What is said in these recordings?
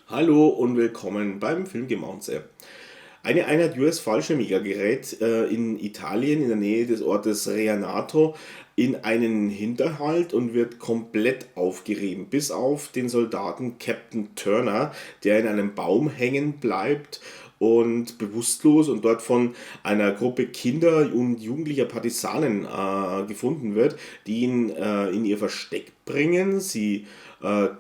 Hallo und willkommen beim Filmgemaunze. Eine Einheit US-Fallschirmjäger gerät in Italien in der Nähe des Ortes Reanato in einen Hinterhalt und wird komplett aufgerieben, bis auf den Soldaten Captain Turner, der in einem Baum hängen bleibt und bewusstlos und dort von einer Gruppe Kinder und jugendlicher Partisanen gefunden wird, die ihn in ihr Versteck bringen. Sie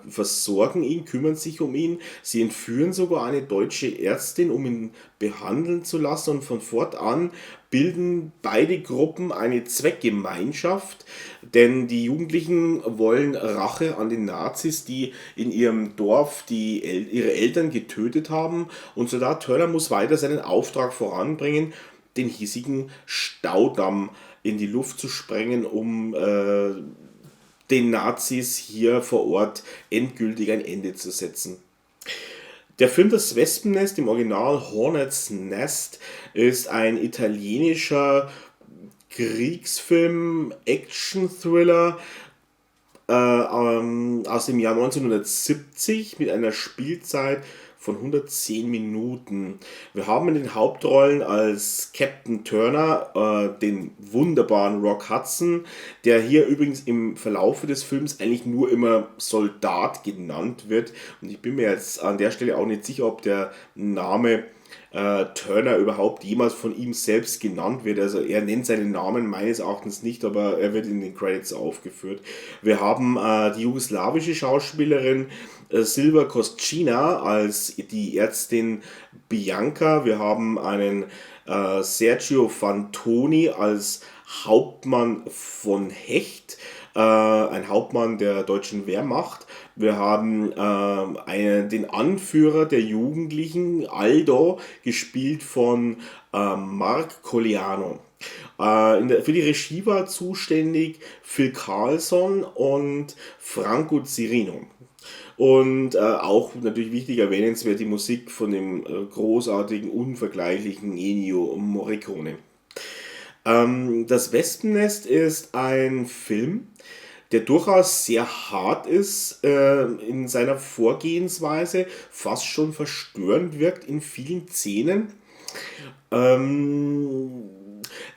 versorgen ihn, kümmern sich um ihn. Sie entführen sogar eine deutsche Ärztin, um ihn behandeln zu lassen. Und von fortan bilden beide Gruppen eine Zweckgemeinschaft, denn die Jugendlichen wollen Rache an den Nazis, die in ihrem Dorf ihre Eltern getötet haben. Und Soldat Turner muss weiter seinen Auftrag voranbringen, den hiesigen Staudamm in die Luft zu sprengen, um den Nazis hier vor Ort endgültig ein Ende zu setzen. Der Film Das Wespennest, im Original Hornets Nest, ist ein italienischer Kriegsfilm, Action-Thriller aus dem Jahr 1970 mit einer Spielzeit von 110 Minuten. Wir haben in den Hauptrollen als Captain Turner den wunderbaren Rock Hudson, der hier übrigens im Verlaufe des Films eigentlich nur immer Soldat genannt wird. Und ich bin mir jetzt an der Stelle auch nicht sicher, ob der Name Turner überhaupt jemals von ihm selbst genannt wird. Also er nennt seinen Namen meines Erachtens nicht, aber er wird in den Credits aufgeführt. Wir haben die jugoslawische Schauspielerin Silva Koscina als die Ärztin Bianca. Wir haben einen Sergio Fantoni als Hauptmann von Hecht, ein Hauptmann der deutschen Wehrmacht. Wir haben den Anführer der Jugendlichen, Aldo, gespielt von Mark Colliano. Für die Regie war zuständig Phil Carlson und Franco Zirino. Und auch natürlich wichtig erwähnenswert die Musik von dem großartigen, unvergleichlichen Ennio Morricone. Das Wespennest ist ein Film, der durchaus sehr hart ist in seiner Vorgehensweise, fast schon verstörend wirkt in vielen Szenen. Ähm,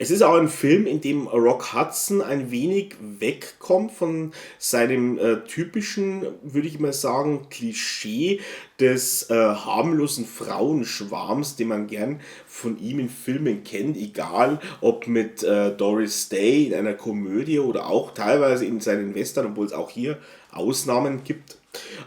Es ist auch ein Film, in dem Rock Hudson ein wenig wegkommt von seinem typischen, würde ich mal sagen, Klischee des harmlosen Frauenschwarms, den man gern von ihm in Filmen kennt, egal ob mit Doris Day in einer Komödie oder auch teilweise in seinen Western, obwohl es auch hier Ausnahmen gibt.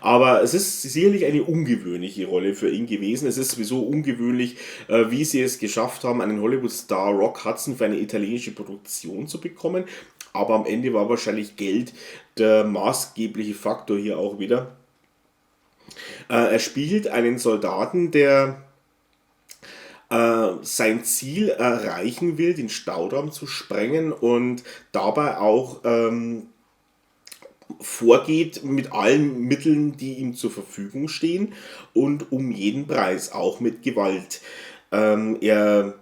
Aber es ist sicherlich eine ungewöhnliche Rolle für ihn gewesen. Es ist sowieso ungewöhnlich, wie sie es geschafft haben, einen Hollywood-Star Rock Hudson für eine italienische Produktion zu bekommen. Aber am Ende war wahrscheinlich Geld der maßgebliche Faktor hier auch wieder. Er spielt einen Soldaten, der sein Ziel erreichen will, den Staudamm zu sprengen und dabei auch vorgeht mit allen Mitteln, die ihm zur Verfügung stehen und um jeden Preis, auch mit Gewalt. Er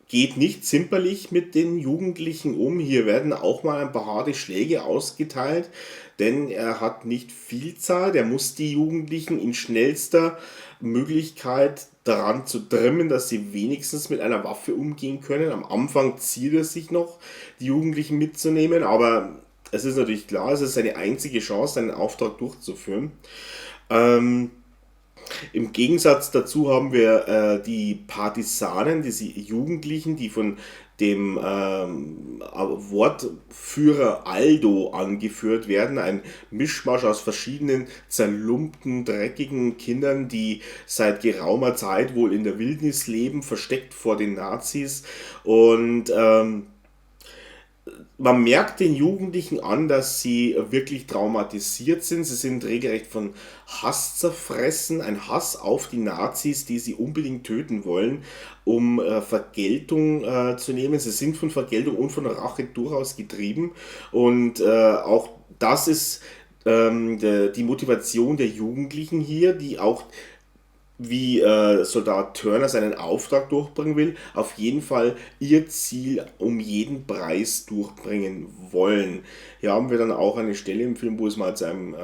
geht nicht zimperlich mit den Jugendlichen um. Hier werden auch mal ein paar harte Schläge ausgeteilt, denn er hat nicht Vielzahl. Der muss die Jugendlichen in schnellster Möglichkeit daran zu trimmen, dass sie wenigstens mit einer Waffe umgehen können. Am Anfang ziert er sich noch, die Jugendlichen mitzunehmen, aber es ist natürlich klar, es ist seine einzige Chance, seinen Auftrag durchzuführen. Ähm, Im Gegensatz dazu haben wir die Partisanen, diese Jugendlichen, die von dem Wortführer Aldo angeführt werden. Ein Mischmasch aus verschiedenen zerlumpten, dreckigen Kindern, die seit geraumer Zeit wohl in der Wildnis leben, versteckt vor den Nazis. Und man merkt den Jugendlichen an, dass sie wirklich traumatisiert sind. Sie sind regelrecht von Hass zerfressen, ein Hass auf die Nazis, die sie unbedingt töten wollen, um Vergeltung zu nehmen. Sie sind von Vergeltung und von Rache durchaus getrieben und auch das ist die Motivation der Jugendlichen hier, die auch wie Soldat Turner seinen Auftrag durchbringen will, auf jeden Fall ihr Ziel um jeden Preis durchbringen wollen. Hier haben wir dann auch eine Stelle im Film, wo es mal zu einem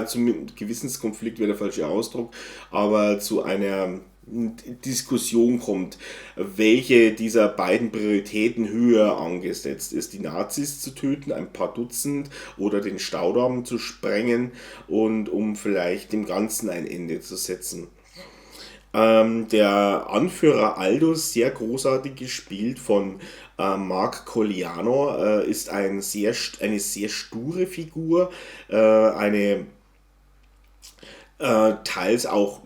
zum Gewissenskonflikt wäre der falsche Ausdruck, aber zu einer Diskussion kommt, welche dieser beiden Prioritäten höher angesetzt ist. Die Nazis zu töten, ein paar Dutzend, oder den Staudamm zu sprengen und um vielleicht dem Ganzen ein Ende zu setzen. Der Anführer Aldous, sehr großartig gespielt von Mark Colliano, ist eine sehr sture Figur, eine teils auch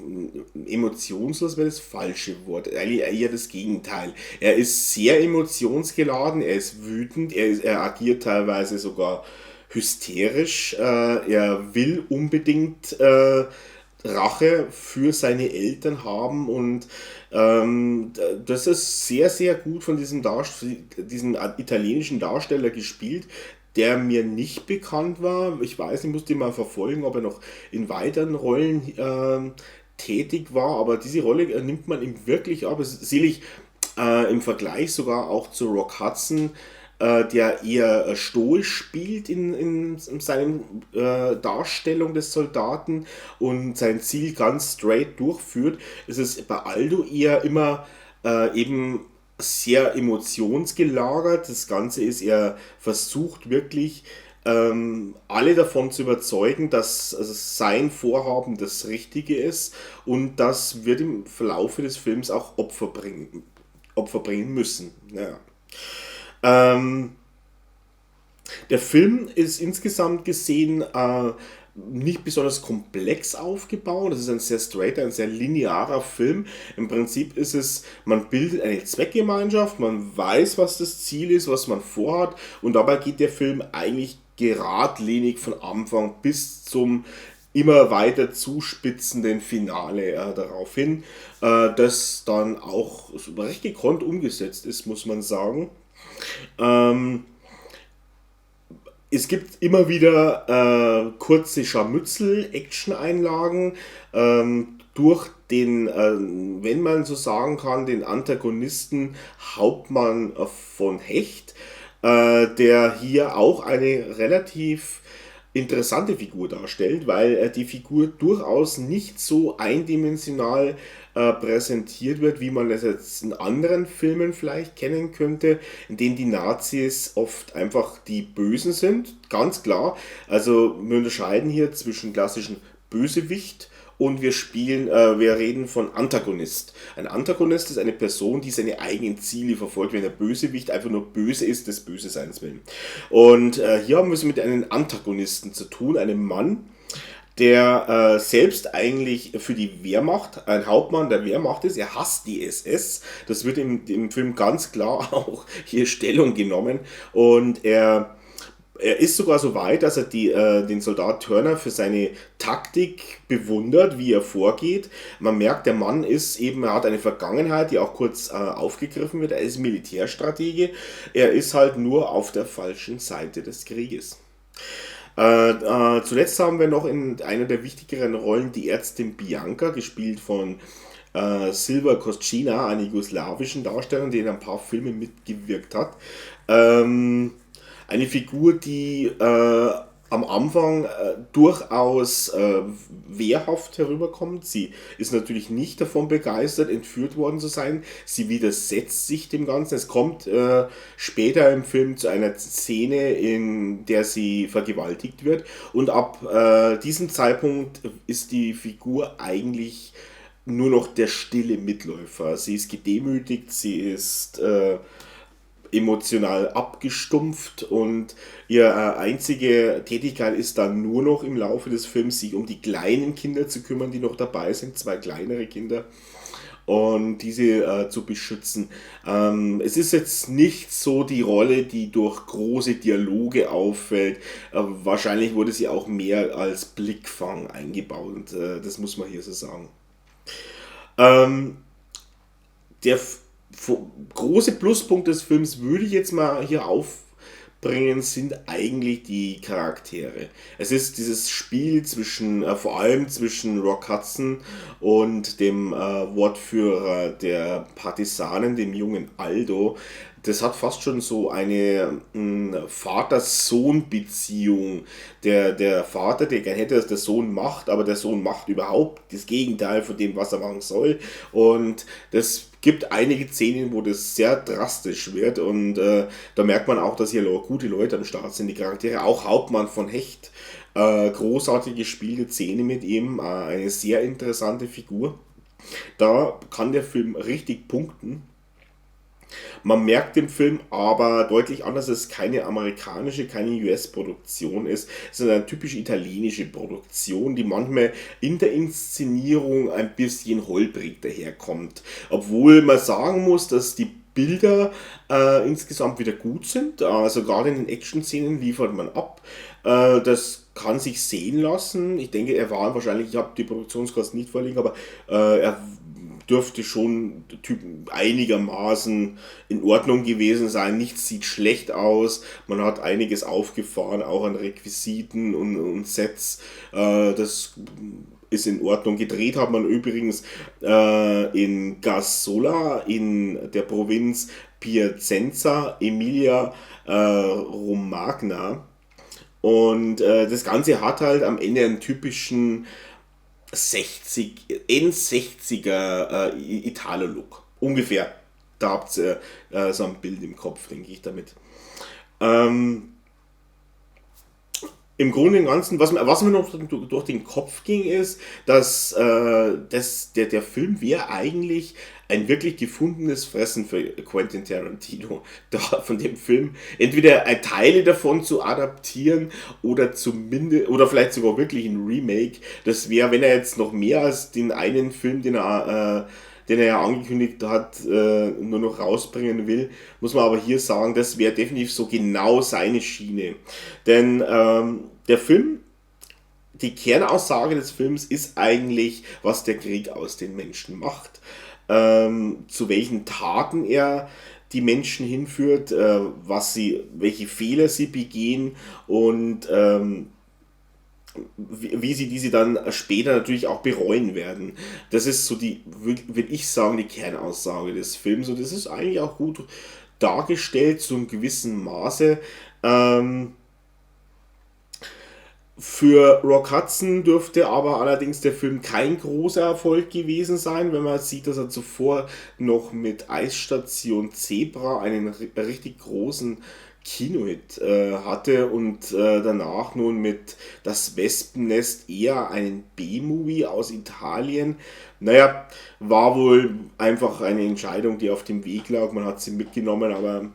emotionslos wäre das falsche Wort, eigentlich eher das Gegenteil. Er ist sehr emotionsgeladen, er ist wütend, er agiert teilweise sogar hysterisch, er will unbedingt Rache für seine Eltern haben und das ist sehr, sehr gut von diesem italienischen Darsteller gespielt, der mir nicht bekannt war. Ich weiß, ich musste ihn mal verfolgen, ob er noch in weiteren Rollen tätig war, aber diese Rolle nimmt man ihm wirklich ab. Es ist sicherlich im Vergleich sogar auch zu Rock Hudson, der eher stoisch spielt in seiner Darstellung des Soldaten und sein Ziel ganz straight durchführt. Es ist bei Aldo eher immer eben sehr emotionsgelagert. Das Ganze ist, er versucht wirklich alle davon zu überzeugen, dass also sein Vorhaben das Richtige ist, und das wird im Verlaufe des Films auch Opfer bringen müssen. Ja. Ähm, Der Film ist insgesamt gesehen nicht besonders komplex aufgebaut. Das ist ein sehr straighter, ein sehr linearer Film. Im Prinzip ist es, man bildet eine Zweckgemeinschaft, man weiß, was das Ziel ist, was man vorhat, und dabei geht der Film eigentlich geradlinig von Anfang bis zum immer weiter zuspitzenden Finale darauf hin, das dann auch recht gekonnt umgesetzt ist, muss man sagen. Ähm, Es gibt immer wieder kurze Scharmützel-Action-Einlagen durch den, wenn man so sagen kann, den Antagonisten Hauptmann von Hecht, der hier auch eine relativ interessante Figur darstellt, weil die Figur durchaus nicht so eindimensional präsentiert wird, wie man das jetzt in anderen Filmen vielleicht kennen könnte, in denen die Nazis oft einfach die Bösen sind, ganz klar. Also wir unterscheiden hier zwischen klassischen Bösewicht und wir reden von Antagonist. Ein Antagonist ist eine Person, die seine eigenen Ziele verfolgt, wenn der Bösewicht einfach nur böse ist, des Böseseins willen. Und hier haben wir es mit einem Antagonisten zu tun, einem Mann, der selbst eigentlich für die Wehrmacht, ein Hauptmann der Wehrmacht ist. Er hasst die SS. Das wird im Film ganz klar auch hier Stellung genommen. Und er ist sogar so weit, dass er den Soldat Turner für seine Taktik bewundert, wie er vorgeht. Man merkt, der Mann er hat eine Vergangenheit, die auch kurz aufgegriffen wird. Er ist Militärstratege. Er ist halt nur auf der falschen Seite des Krieges. Zuletzt haben wir noch in einer der wichtigeren Rollen die Ärztin Bianca, gespielt von Silva Koscina, einer jugoslawischen Darstellerin, die in ein paar Filmen mitgewirkt hat. Eine Figur, die am Anfang durchaus wehrhaft herüberkommt. Sie ist natürlich nicht davon begeistert, entführt worden zu sein. Sie widersetzt sich dem Ganzen. Es kommt später im Film zu einer Szene, in der sie vergewaltigt wird. Und ab diesem Zeitpunkt ist die Figur eigentlich nur noch der stille Mitläufer. Sie ist gedemütigt, sie ist emotional abgestumpft, und ihre einzige Tätigkeit ist dann nur noch im Laufe des Films, sich um die kleinen Kinder zu kümmern, die noch dabei sind, zwei kleinere Kinder, und diese zu beschützen. Es ist jetzt nicht so die Rolle, die durch große Dialoge auffällt. Wahrscheinlich wurde sie auch mehr als Blickfang eingebaut, und das muss man hier so sagen. Ähm, der große Pluspunkt des Films würde ich jetzt mal hier bringen, sind eigentlich die Charaktere. Es ist dieses Spiel zwischen, vor allem zwischen Rock Hudson und dem Wortführer der Partisanen, dem jungen Aldo. Das hat fast schon so eine Vater-Sohn-Beziehung. Der Vater, der gerne hätte, dass der Sohn macht, aber der Sohn macht überhaupt das Gegenteil von dem, was er machen soll. Und das gibt einige Szenen, wo das sehr drastisch wird. Und da merkt man auch, dass hier gute Leute am Start sind, die Charaktere. Auch Hauptmann von Hecht. Großartig gespielte Szene mit ihm. Eine sehr interessante Figur. Da kann der Film richtig punkten. Man merkt im Film aber deutlich an, dass es keine amerikanische, keine US-Produktion ist, sondern eine typisch italienische Produktion, die manchmal in der Inszenierung ein bisschen holprig daherkommt. Obwohl man sagen muss, dass die Bilder insgesamt wieder gut sind. Also gerade in den Action-Szenen liefert man ab. Das kann sich sehen lassen. Ich denke, er war wahrscheinlich, ich habe die Produktionskosten nicht vorliegen, aber er dürfte schon einigermaßen in Ordnung gewesen sein. Nichts sieht schlecht aus. Man hat einiges aufgefahren, auch an Requisiten und Sets. Das ist in Ordnung. Gedreht hat man übrigens in Gassola in der Provinz Piacenza, Emilia Romagna. Und das Ganze hat halt am Ende einen typischen 60, N60er Italo-Look. Ungefähr. Da habt ihr so ein Bild im Kopf, denke ich damit. Ähm, Im Grunde und Ganzen, was mir noch durch den Kopf ging, ist, dass der Film wäre eigentlich ein wirklich gefundenes Fressen für Quentin Tarantino, da von dem Film entweder Teile davon zu adaptieren oder zumindest oder vielleicht sogar wirklich ein Remake. Das wäre, wenn er jetzt noch mehr als den einen Film, den er ja angekündigt hat, nur noch rausbringen will, muss man aber hier sagen, das wäre definitiv so genau seine Schiene. Denn der Film, die Kernaussage des Films ist eigentlich, was der Krieg aus den Menschen macht. Zu welchen Taten er die Menschen hinführt, welche Fehler sie begehen und wie sie diese dann später natürlich auch bereuen werden. Das ist so würde ich sagen, die Kernaussage des Films und das ist eigentlich auch gut dargestellt zu einem gewissen Maße. Für Rock Hudson dürfte aber allerdings der Film kein großer Erfolg gewesen sein, wenn man sieht, dass er zuvor noch mit Eisstation Zebra einen richtig großen Kinohit hatte und danach nun mit Das Wespennest eher einen B-Movie aus Italien. Naja, war wohl einfach eine Entscheidung, die auf dem Weg lag. Man hat sie mitgenommen, aber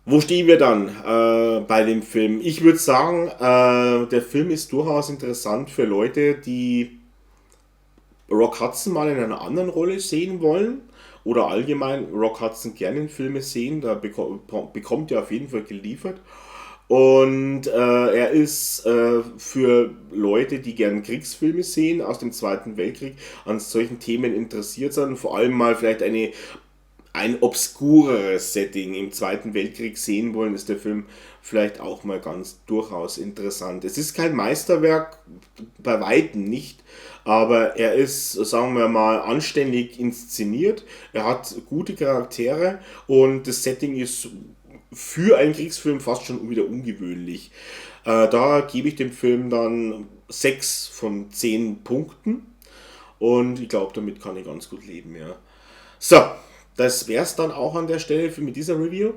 wo stehen wir dann bei dem Film? Ich würde sagen, der Film ist durchaus interessant für Leute, die Rock Hudson mal in einer anderen Rolle sehen wollen oder allgemein Rock Hudson gerne in Filme sehen. Da bekommt er auf jeden Fall geliefert. Und er ist für Leute, die gerne Kriegsfilme sehen aus dem Zweiten Weltkrieg, an solchen Themen interessiert sind, vor allem mal vielleicht ein obskureres Setting im Zweiten Weltkrieg sehen wollen, ist der Film vielleicht auch mal ganz durchaus interessant. Es ist kein Meisterwerk, bei weitem nicht, aber er ist, sagen wir mal, anständig inszeniert. Er hat gute Charaktere und das Setting ist für einen Kriegsfilm fast schon wieder ungewöhnlich. Da gebe ich dem Film dann 6 von 10 Punkten und ich glaube, damit kann ich ganz gut leben, ja. So, das wäre es dann auch an der Stelle mit dieser Review.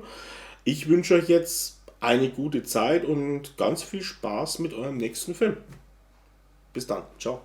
Ich wünsche euch jetzt eine gute Zeit und ganz viel Spaß mit eurem nächsten Film. Bis dann. Ciao.